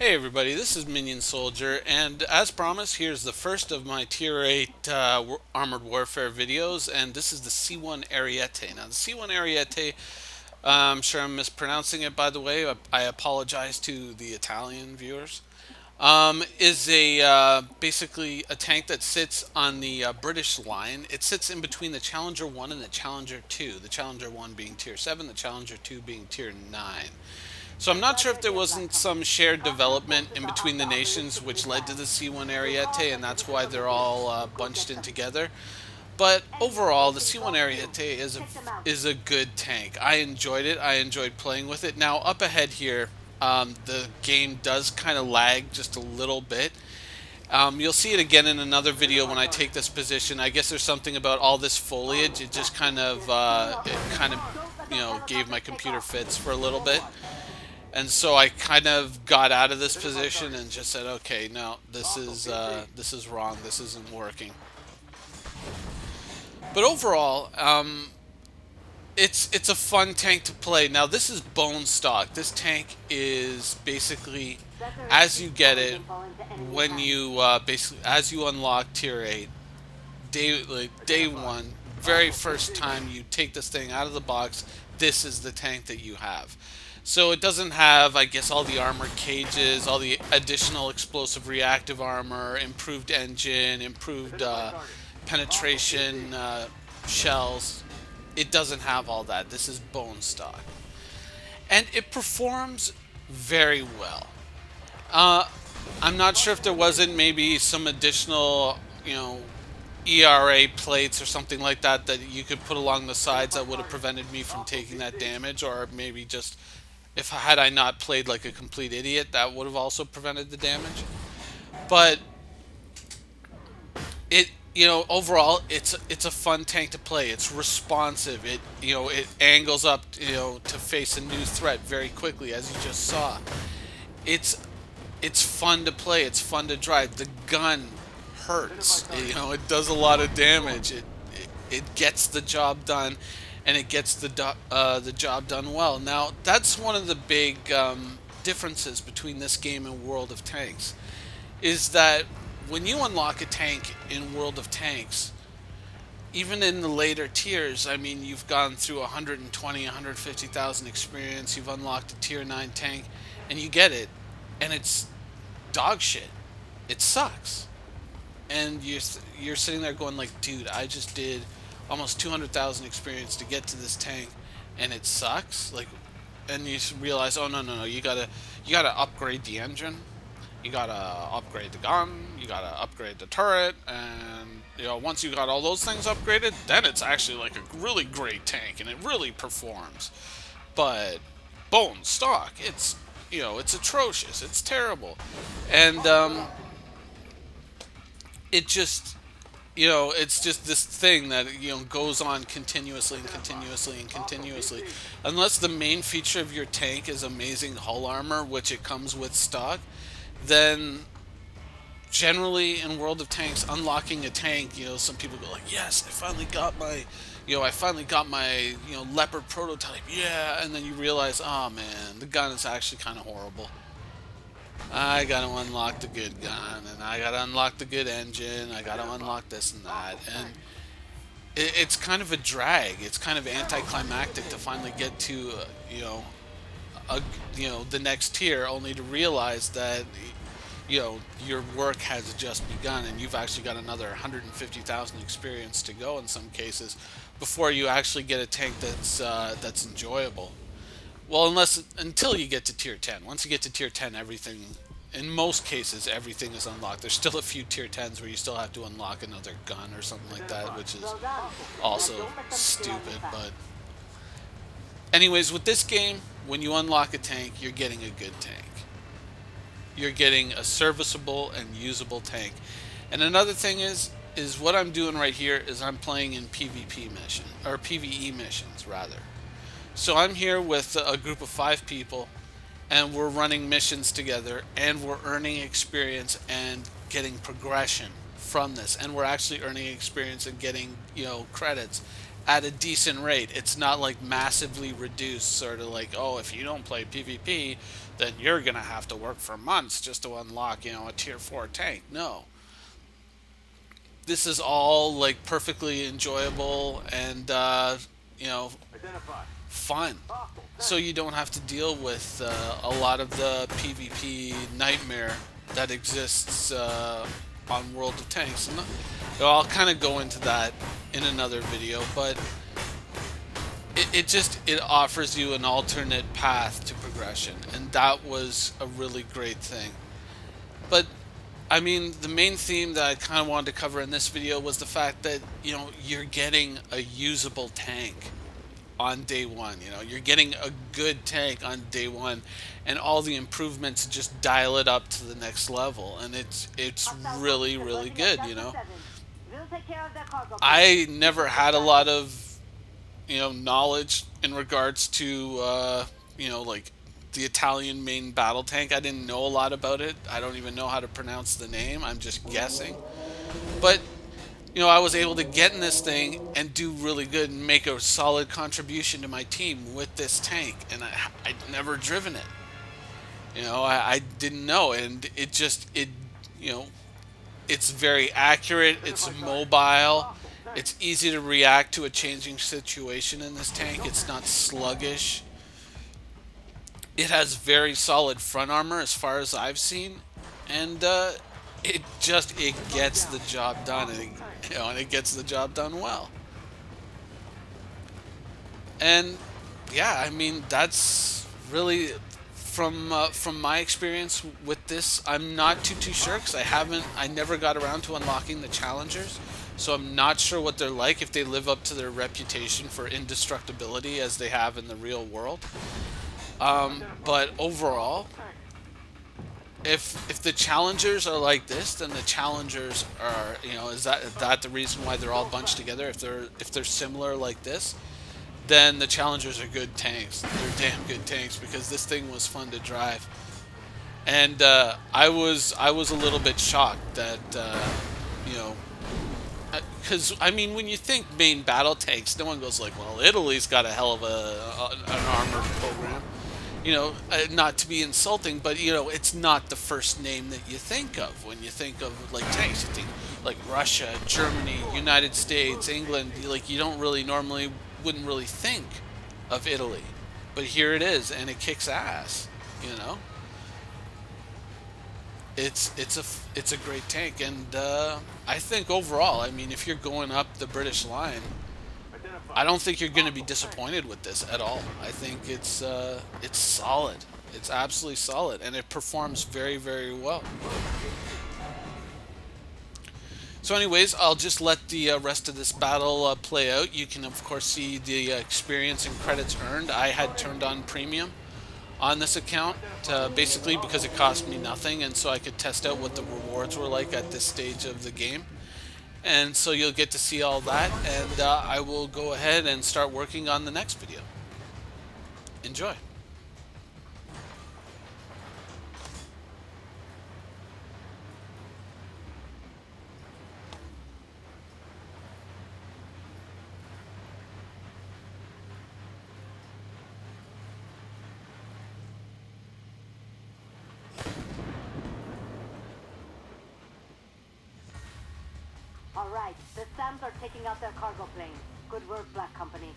Hey everybody, this is Minion Soldier, and as promised, here's the first of my Tier 8 Armored Warfare videos, and this is the C1 Ariete. Now, the C1 Ariete, I'm sure I'm mispronouncing it by the way, I apologize to the Italian viewers, is a basically a tank that sits on the British line. It sits in between the Challenger 1 and the Challenger 2, the Challenger 1 being Tier 7, the Challenger 2 being Tier 9. So I'm not sure if there wasn't some shared development in between the nations which led to the C1 Ariete, and that's why they're all bunched in together. But overall, the C1 Ariete is a good tank. I enjoyed it. I enjoyed playing with it. Now up ahead here, the game does kind of lag just a little bit. You'll see it again in another video when I take this position. I guess there's something about all this foliage. It just kind of gave my computer fits for a little bit. And so I kind of got out of this position and just said, okay, no, this is wrong. This isn't working. But overall, it's a fun tank to play. Now this is bone stock. This tank is basically as you get it when you basically as you unlock tier 8 day one, very first time you take this thing out of the box, this is the tank that you have. So it doesn't have, I guess, all the armored cages, all the additional explosive reactive armor, improved engine, improved penetration shells. It doesn't have all that. This is bone stock. And it performs very well. Uh, I'm not sure if there wasn't maybe some additional, ERA plates or something like that that you could put along the sides that would have prevented me from taking that damage, or maybe just if had I not played like a complete idiot, that would have also prevented the damage. But overall, it's a fun tank to play. It's responsive. It angles up, to face a new threat very quickly, as you just saw. It's it's fun to play. It's fun to drive. The gun hurts. It does a lot of damage. It gets the job done, and it gets the job done well. Now that's one of the big differences between this game and World of Tanks, is that when you unlock a tank in World of Tanks, even in the later tiers, I mean, you've gone through 120, 150,000 experience, you've unlocked a tier 9 tank, and you get it, and it's dog shit. It sucks. And you're sitting there going like, dude, I just did almost 200,000 experience to get to this tank, and it sucks. Like, and you realize, oh no, no, no, you gotta upgrade the engine, you gotta upgrade the gun, you gotta upgrade the turret, and once you got all those things upgraded, then it's actually like a really great tank, and it really performs. But bone stock, it's atrocious, it's terrible, and it just it's just this thing that goes on continuously and continuously and continuously, unless the main feature of your tank is amazing hull armor, which it comes with stock. Then generally in World of Tanks, unlocking a tank, some people go like, yes, I finally got my Leopard prototype, yeah, and then you realize, oh man, the gun is actually kind of horrible. I gotta unlock the good gun, and I gotta unlock the good engine, I gotta unlock this and that, and it's kind of a drag. It's kind of anticlimactic to finally get to, the next tier, only to realize that, your work has just begun, and you've actually got another 150,000 experience to go in some cases before you actually get a tank that's enjoyable. Well, until you get to tier 10. Once you get to tier 10, everything, in most cases, everything is unlocked. There's still a few tier 10s where you still have to unlock another gun or something like that, which is also stupid. But anyways, with this game, when you unlock a tank, you're getting a good tank. You're getting a serviceable and usable tank. And another thing is what I'm doing right here is I'm playing in PvP mission, or PvE missions rather. So I'm here with a group of 5 people, and we're running missions together, and we're earning experience and getting progression from this, and we're actually earning experience and getting credits at a decent rate. It's not like massively reduced, sort of like, oh, if you don't play PvP, then you're gonna have to work for months just to unlock, a tier 4 tank. No, this is all like perfectly enjoyable and fun. So you don't have to deal with a lot of the PvP nightmare that exists on World of Tanks. And I'll kind of go into that in another video, but it offers you an alternate path to progression, and that was a really great thing. But I mean, the main theme that I kind of wanted to cover in this video was the fact that you're getting a usable tank on day one. You're getting a good tank on day one, and all the improvements just dial it up to the next level, and it's really really good. I never had a lot of knowledge in regards to like the Italian main battle tank. I didn't know a lot about it. I don't even know how to pronounce the name. I'm just guessing. But I was able to get in this thing and do really good and make a solid contribution to my team with this tank. And I'd never driven it. I didn't know. And it's very accurate. It's mobile. It's easy to react to a changing situation in this tank. It's not sluggish. It has very solid front armor as far as I've seen. And it gets the job done, and it gets the job done well. And yeah, I mean, that's really from my experience with this. I'm not too sure because I never got around to unlocking the challengers, so I'm not sure what they're like, if they live up to their reputation for indestructibility as they have in the real world. But overall, if the challengers are like this, then the challengers are, is that the reason why they're all bunched together? If they're similar like this, then the challengers are good tanks. They're damn good tanks, because this thing was fun to drive. And I was a little bit shocked that because I mean, when you think main battle tanks, no one goes like, well, Italy's got a hell of an armored program. Not to be insulting, but it's not the first name that you think of when you think of like tanks. You think like Russia, Germany, United States, England. Like, you don't really normally wouldn't really think of Italy, but here it is, and it kicks ass. It's a great tank, and I think overall, I mean, if you're going up the British line, I don't think you're going to be disappointed with this at all. I think it's solid. It's absolutely solid, and it performs very, very well. So anyways, I'll just let the rest of this battle play out. You can, of course, see the experience and credits earned. I had turned on premium on this account, basically because it cost me nothing, and so I could test out what the rewards were like at this stage of the game. And so you'll get to see all that, and I will go ahead and start working on the next video. Enjoy. All right, the Sams are taking out their cargo plane. Good work, Black Company.